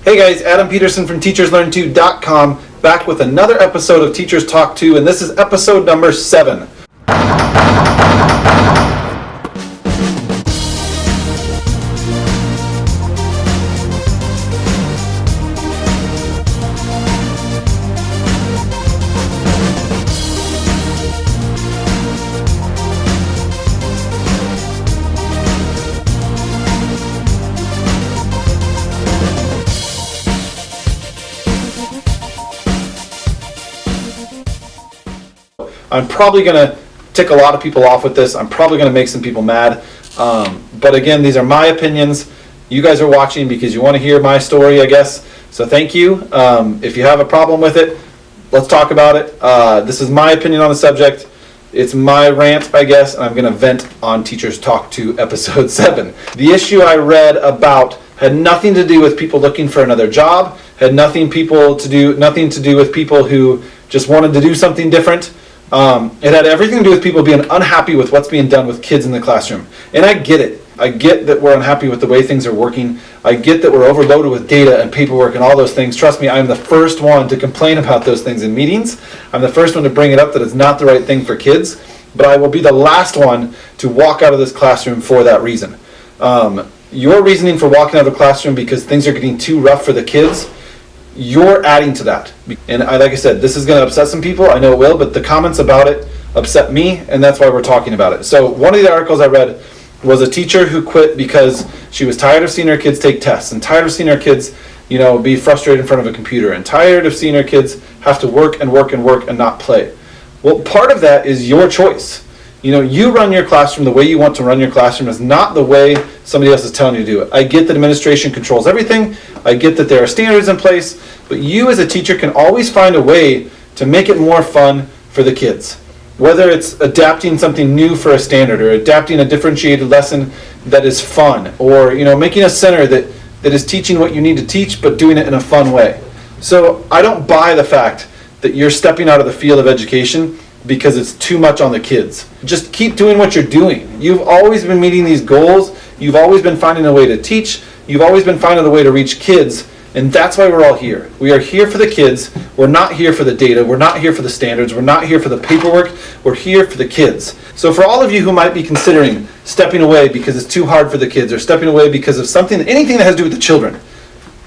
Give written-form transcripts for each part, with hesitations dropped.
Hey guys, Adam Peterson from TeachersLearn2.com back with another episode of Teachers Talk 2, and this is episode number 7. I'm probably going to tick a lot of people off with this. I'm probably going to make some people mad. But again, these are my opinions. You guys are watching because you want to hear my story, I guess. So thank you. If you have a problem with it, let's talk about it. This is my opinion on the subject. It's my rant, I guess, and I'm going to vent on Teachers Talk 2 episode 7. The issue I read about had nothing to do with people looking for another job, had nothing to do with people who just wanted to do something different. It had everything to do with people being unhappy with what's being done with kids in the classroom. And I get it. I get that we're unhappy with the way things are working. I get that we're overloaded with data and paperwork and all those things. Trust me, I'm the first one to complain about those things in meetings. I'm the first one to bring it up that it's not the right thing for kids. But I will be the last one to walk out of this classroom for that reason. Your reasoning for walking out of the classroom because things are getting too rough for the kids, you're adding to that. And like I said, this is going to upset some people. I know it will, but the comments about it upset me, and that's why we're talking about it. So one of the articles I read was a teacher who quit because she was tired of seeing her kids take tests and tired of seeing her kids, be frustrated in front of a computer and tired of seeing her kids have to work and work and work and not play. Well, part of that is your choice. You run your classroom the way you want to run your classroom is not the way somebody else is telling you to do it. I get that administration controls everything. I get that there are standards in place, but you as a teacher can always find a way to make it more fun for the kids. Whether it's adapting something new for a standard or adapting a differentiated lesson that is fun, or making a center that is teaching what you need to teach but doing it in a fun way. So I don't buy the fact that you're stepping out of the field of education because it's too much on the kids. Just keep doing what you're doing. You've always been meeting these goals. You've always been finding a way to teach. You've always been finding a way to reach kids. And that's why we're all here. We are here for the kids. We're not here for the data. We're not here for the standards. We're not here for the paperwork. We're here for the kids. So for all of you who might be considering stepping away because it's too hard for the kids or stepping away because of anything that has to do with the children,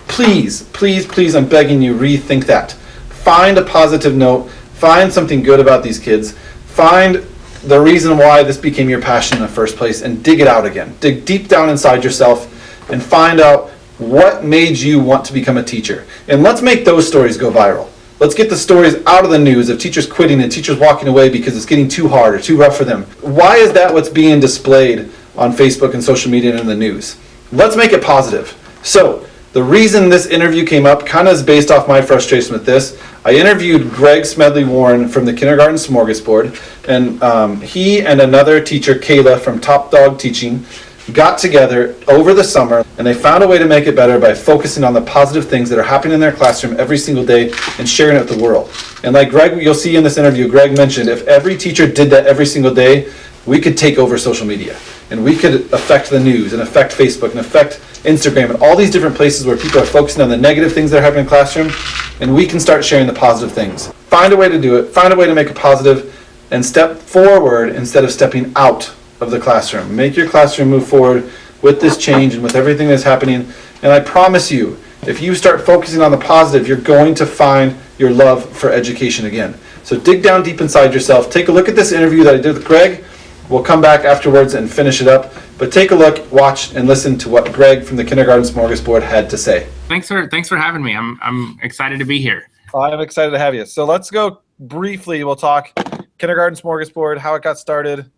please, please, please, I'm begging you, rethink that. Find a positive note. Find something good about these kids. Find the reason why this became your passion in the first place and dig it out again. Dig deep down inside yourself and find out what made you want to become a teacher. And let's make those stories go viral. Let's get the stories out of the news of teachers quitting and teachers walking away because it's getting too hard or too rough for them. Why is that what's being displayed on Facebook and social media and in the news? Let's make it positive. So, the reason this interview came up kind of is based off my frustration with this. I interviewed Greg Smedley-Warren from the Kindergarten Smorgasboard, and he and another teacher, Kayla from Top Dog Teaching, got together over the summer, and they found a way to make it better by focusing on the positive things that are happening in their classroom every single day and sharing it with the world. And like Greg, you'll see in this interview, Greg mentioned if every teacher did that every single day, we could take over social media, and we could affect the news and affect Facebook and affect Instagram and all these different places where people are focusing on the negative things that are happening in the classroom, and we can start sharing the positive things. Find a way to do it, find a way to make it positive, and step forward instead of stepping out of the classroom. Make your classroom move forward with this change and with everything that's happening, and I promise you, if you start focusing on the positive, you're going to find your love for education again. So dig down deep inside yourself, take a look at this interview that I did with Greg. We'll come back afterwards and finish it up. But take a look, watch, and listen to what Greg from the Kindergarten Smorgasboard had to say. Thanks for having me. I'm excited to be here. I'm excited to have you. So let's go briefly. We'll talk Kindergarten Smorgasboard, how it got started,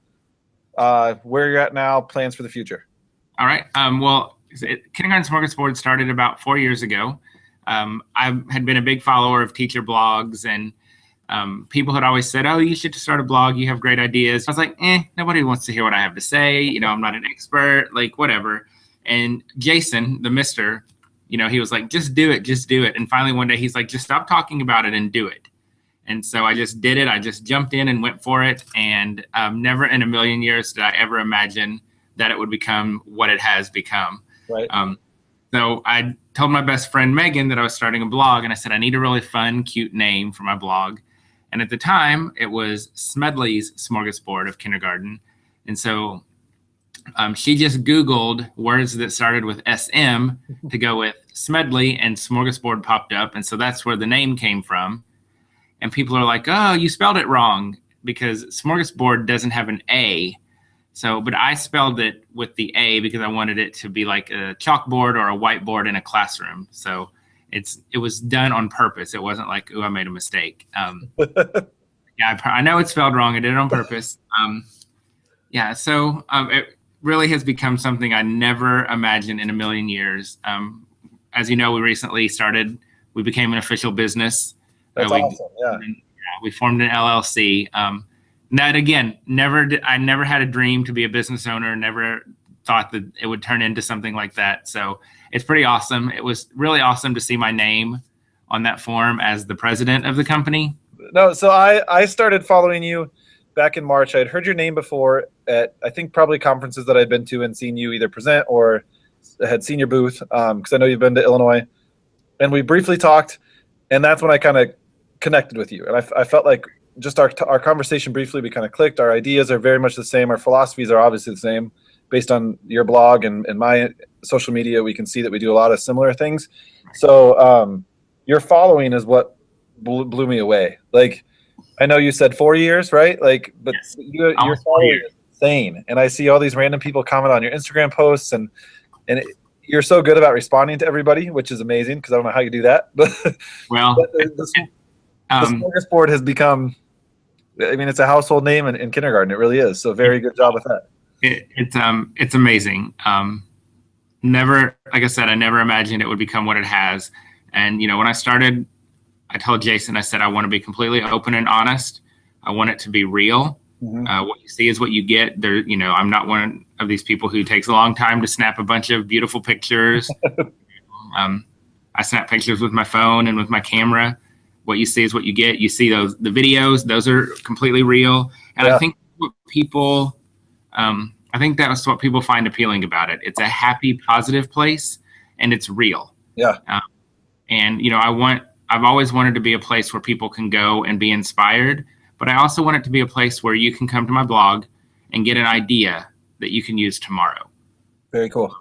where you're at now, plans for the future. All right. Kindergarten Smorgasboard started about 4 years ago. I had been a big follower of teacher blogs, and people had always said, "Oh, you should start a blog. You have great ideas." I was like, nobody wants to hear what I have to say. I'm not an expert, like whatever. And Jason, the mister, he was like, just do it. And finally one day he's like, just stop talking about it and do it. And so I just did it. I just jumped in and went for it. And never in a million years did I ever imagine that it would become what it has become. Right. So I told my best friend Megan that I was starting a blog, and I said, I need a really fun, cute name for my blog. And at the time, it was Smedley's Smorgasbord of Kindergarten. And so she just Googled words that started with SM to go with Smedley, and Smorgasbord popped up. And so that's where the name came from. And people are like, oh, you spelled it wrong, because Smorgasbord doesn't have an A. So, but I spelled it with the A because I wanted it to be like a chalkboard or a whiteboard in a classroom. So it was done on purpose. It wasn't like, oh, I made a mistake. Yeah, I know it's spelled wrong. I did it on purpose. Yeah, so it really has become something I never imagined in a million years. As you know, we became an official business. That's awesome, yeah. We formed an LLC. That again, I never had a dream to be a business owner, never thought that it would turn into something like that. So it's pretty awesome. It was really awesome to see my name on that form as the president of the company. No, so I started following you back in March. I had heard your name before at, I think, probably conferences that I'd been to and seen you either present or had seen your booth, because I know you've been to Illinois. And we briefly talked, and that's when I kind of connected with you. And I felt like just our conversation briefly, we kind of clicked. Our ideas are very much the same. Our philosophies are obviously the same. Based on your blog and my social media, we can see that we do a lot of similar things. So your following is what blew me away. Like, I know you said 4 years, right? Like, but yes, your following is insane. And I see all these random people comment on your Instagram posts, and you're so good about responding to everybody, which is amazing, because I don't know how you do that. But well, the Smorgasbord has become, I mean, it's a household name in kindergarten. It really is. So very good job with that. It's amazing. Never, like I said, I never imagined it would become what it has. And, when I started, I told Jason, I said, I want to be completely open and honest. I want it to be real. Mm-hmm. What you see is what you get. There, I'm not one of these people who takes a long time to snap a bunch of beautiful pictures. I snap pictures with my phone and with my camera. What you see is what you get. You see the videos; those are completely real. And yeah. I think that's what people find appealing about it. It's a happy, positive place, and it's real. Yeah. And I've always wanted to be a place where people can go and be inspired, but I also want it to be a place where you can come to my blog and get an idea that you can use tomorrow. Very cool.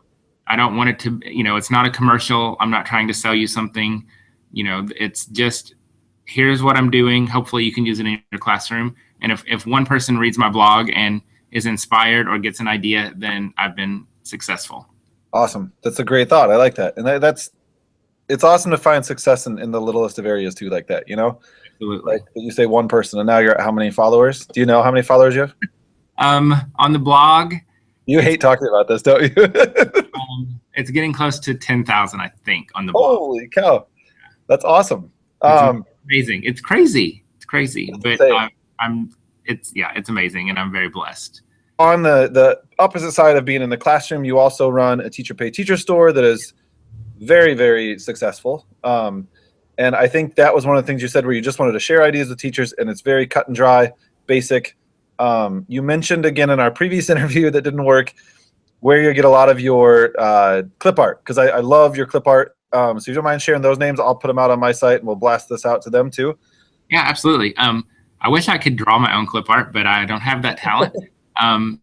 I don't want it to, it's not a commercial. I'm not trying to sell you something. It's just, here's what I'm doing. Hopefully you can use it in your classroom. And if one person reads my blog and is inspired or gets an idea, then I've been successful. Awesome. That's a great thought. I like that. And it's awesome to find success in the littlest of areas too, like that, Absolutely. Like you say one person, and now you're at how many followers? Do you know how many followers you have? On the blog. You hate talking about this, don't you? It's getting close to 10,000, I think, on the blog. Holy cow. That's awesome. It's amazing. It's crazy. It's crazy. But it's amazing, and I'm very blessed. On the opposite side of being in the classroom, you also run a teacher pay teacher store that is very, very successful. And I think that was one of the things you said, where you just wanted to share ideas with teachers, and it's very cut and dry, basic. You mentioned again in our previous interview that didn't work, where you get a lot of your clip art, because I love your clip art. So if you don't mind sharing those names, I'll put them out on my site, and we'll blast this out to them too. Yeah, absolutely. I wish I could draw my own clip art, but I don't have that talent.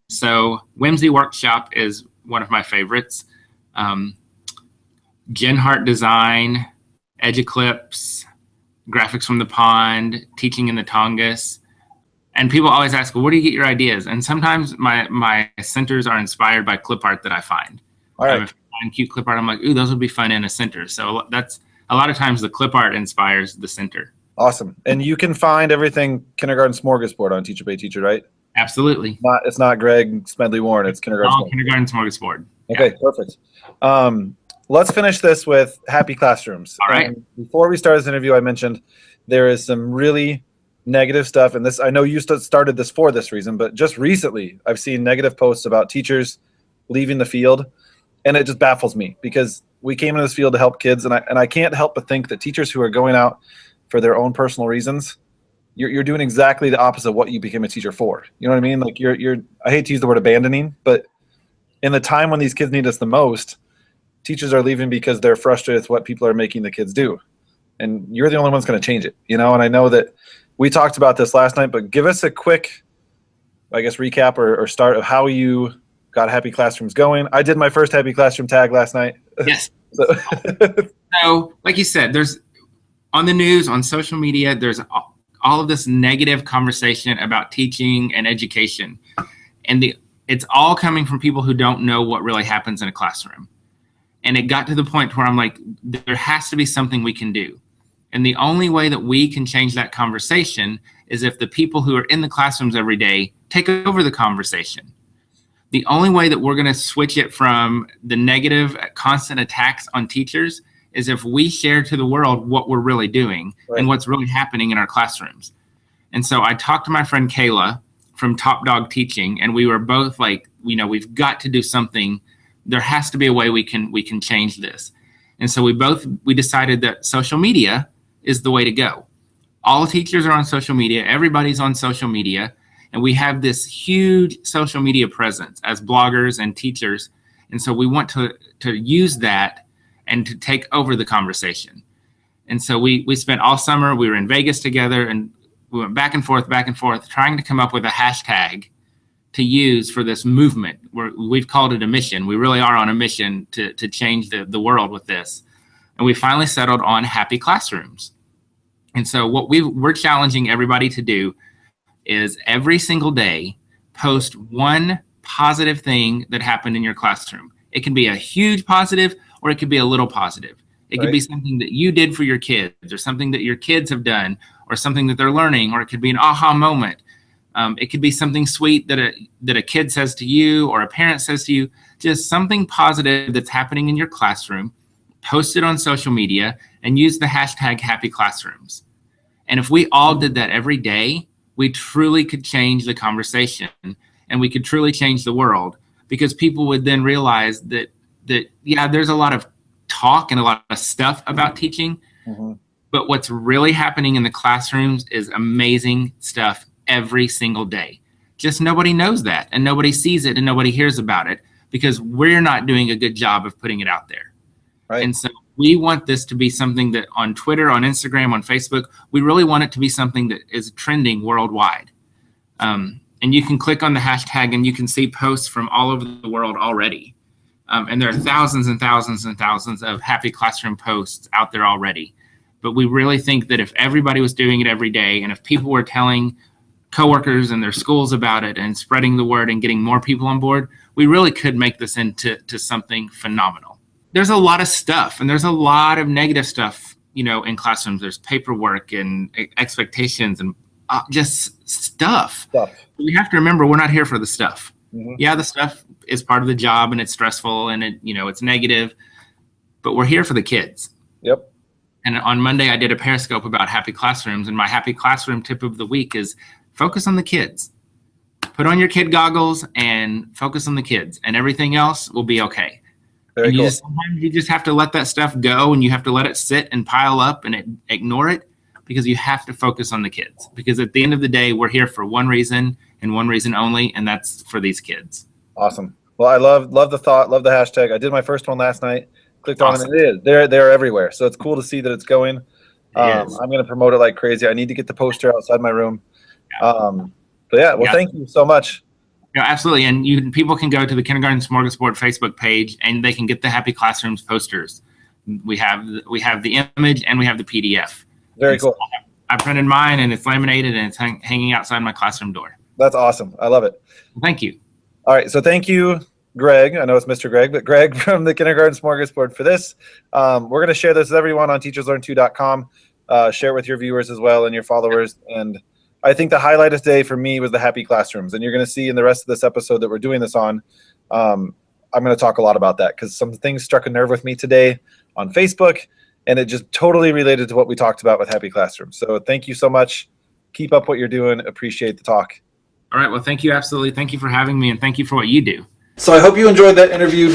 So Whimsy Workshop is one of my favorites. Jen Hart Design, Edge Eclipse, Graphics from the Pond, Teaching in the Tongass. And people always ask, well, where do you get your ideas? And sometimes my centers are inspired by clip art that I find. All right. If I find cute clip art, I'm like, ooh, those would be fun in a center. So that's a lot of times the clip art inspires the center. Awesome. And you can find everything Kindergarten Smorgasboard on Teacher Pay Teacher, right? Absolutely. It's not Greg Smedley Warren. It's Kindergarten Smorgasboard. Kindergarten Smorgasboard. Okay, yeah. Perfect. Let's finish this with Happy Classrooms. All right. Before we start this interview, I mentioned there is some really negative stuff, and this, I know you started this for this reason, but just recently I've seen negative posts about teachers leaving the field, and it just baffles me, because we came into this field to help kids, and I can't help but think that teachers who are going out for their own personal reasons, you're doing exactly the opposite of what you became a teacher for. You know what I mean? Like I hate to use the word abandoning, but in the time when these kids need us the most, teachers are leaving because they're frustrated with what people are making the kids do. And you're the only one's going to change it, and I know that we talked about this last night, but give us a quick, I guess, recap or start of how you got Happy Classrooms going. I did my first Happy Classroom tag last night. Yes. So, like you said, there's on the news, on social media, there's all of this negative conversation about teaching and education. And it's all coming from people who don't know what really happens in a classroom. And it got to the point where I'm like, there has to be something we can do. And the only way that we can change that conversation is if the people who are in the classrooms every day take over the conversation. The only way that we're going to switch it from the negative, constant attacks on teachers is if we share to the world what we're really doing and what's really happening in our classrooms. And so I talked to my friend Kayla from Top Dog Teaching, and we were both like, we've got to do something. There has to be a way we can change this. And so we decided that social media is the way to go. All teachers are on social media. Everybody's on social media. And we have this huge social media presence as bloggers and teachers. And so we want to use that and to take over the conversation. And so we spent all summer, we were in Vegas together, and we went back and forth, trying to come up with a hashtag to use for this movement. We've called it a mission. We really are on a mission to change the world with this. And we finally settled on Happy Classrooms. And so what we're challenging everybody to do is every single day, post one positive thing that happened in your classroom. It can be a huge positive, or it could be a little positive. It could be something that you did for your kids, or something that your kids have done, or something that they're learning, or it could be an aha moment. It could be something sweet that a kid says to you, or a parent says to you, just something positive that's happening in your classroom. Post it on social media and use the hashtag Happy Classrooms. And if we all did that every day, we truly could change the conversation, and we could truly change the world, because people would then realize that there's a lot of talk and a lot of stuff about teaching, but what's really happening in the classrooms is amazing stuff every single day. Just nobody knows that, and nobody sees it, and nobody hears about it, because we're not doing a good job of putting it out there. Right. And so we want this to be something that on Twitter, on Instagram, on Facebook, we really want it to be something that is trending worldwide. And you can click on the hashtag and you can see posts from all over the world already. And there are thousands and thousands and thousands of Happy Classroom posts out there already. But we really think that if everybody was doing it every day, and if people were telling coworkers and their schools about it and spreading the word and getting more people on board, we really could make this into something phenomenal. There's a lot of stuff, and there's a lot of negative stuff, in classrooms. There's paperwork and expectations and just stuff. We have to remember we're not here for the stuff. Yeah, the stuff is part of the job, and it's stressful, and it's negative, but we're here for the kids. Yep. And on Monday, I did a Periscope about Happy Classrooms, and my Happy Classroom tip of the week is focus on the kids. Put on your kid goggles and focus on the kids, and everything else will be okay. And sometimes you just have to let that stuff go, and you have to let it sit and pile up and ignore it, because you have to focus on the kids. Because at the end of the day, we're here for one reason and one reason only, and that's for these kids. Awesome. Well, I love the thought, love the hashtag. I did my first one last night, clicked on it, and it is. They're everywhere. So it's cool to see that it's going. I'm going to promote it like crazy. I need to get the poster outside my room. Thank you so much. Yeah, absolutely. And people can go to the Kindergarten Smorgasboard Facebook page, and they can get the Happy Classrooms posters. We have the image, and we have the PDF. Very cool. So I printed mine, and it's laminated, and it's hanging outside my classroom door. That's awesome. I love it. Thank you. All right. So thank you, Greg. I know it's Mr. Greg, but Greg from the Kindergarten Smorgasboard for this. We're going to share this with everyone on teacherslearn2.com. Share it with your viewers as well and your followers. And I think the highlight of today for me was the Happy Classrooms. And you're going to see in the rest of this episode that we're doing this on, I'm going to talk a lot about that, because some things struck a nerve with me today on Facebook, and it just totally related to what we talked about with Happy Classrooms. So thank you so much. Keep up what you're doing. Appreciate the talk. All right. Well, thank you. Absolutely. Thank you for having me, and thank you for what you do. So I hope you enjoyed that interview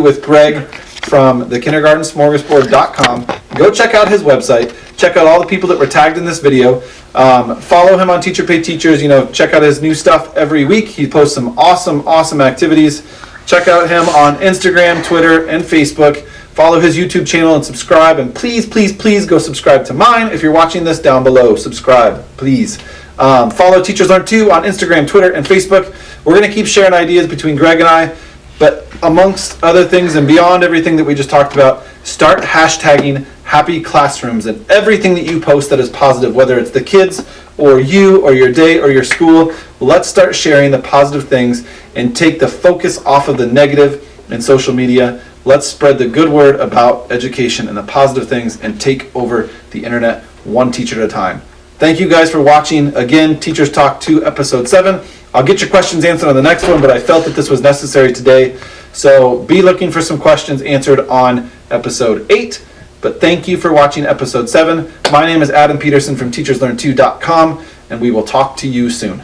with Greg from the kindergartensmorgasboard.com. Go check out his website. Check out all the people that were tagged in this video. Follow him on Teacher Pay Teachers. Check out his new stuff every week. He posts some awesome activities. Check out him on Instagram, Twitter, and Facebook. Follow his YouTube channel and subscribe. And please, please, please go subscribe to mine. If you're watching this, down below, subscribe, please. Follow Teachers Learn 2 on Instagram, Twitter, and Facebook. We're going to keep sharing ideas between Greg and I. But amongst other things and beyond everything that we just talked about, start hashtagging happy classrooms and everything that you post that is positive, whether it's the kids or you or your day or your school. Let's start sharing the positive things and take the focus off of the negative in social media. Let's spread the good word about education and the positive things and take over the internet one teacher at a time. Thank you guys for watching. Again, Teachers Talk 2, Episode 7. I'll get your questions answered on the next one, but I felt that this was necessary today. So be looking for some questions answered on Episode 8. But thank you for watching Episode 7. My name is Adam Peterson from teacherslearn2.com, and we will talk to you soon.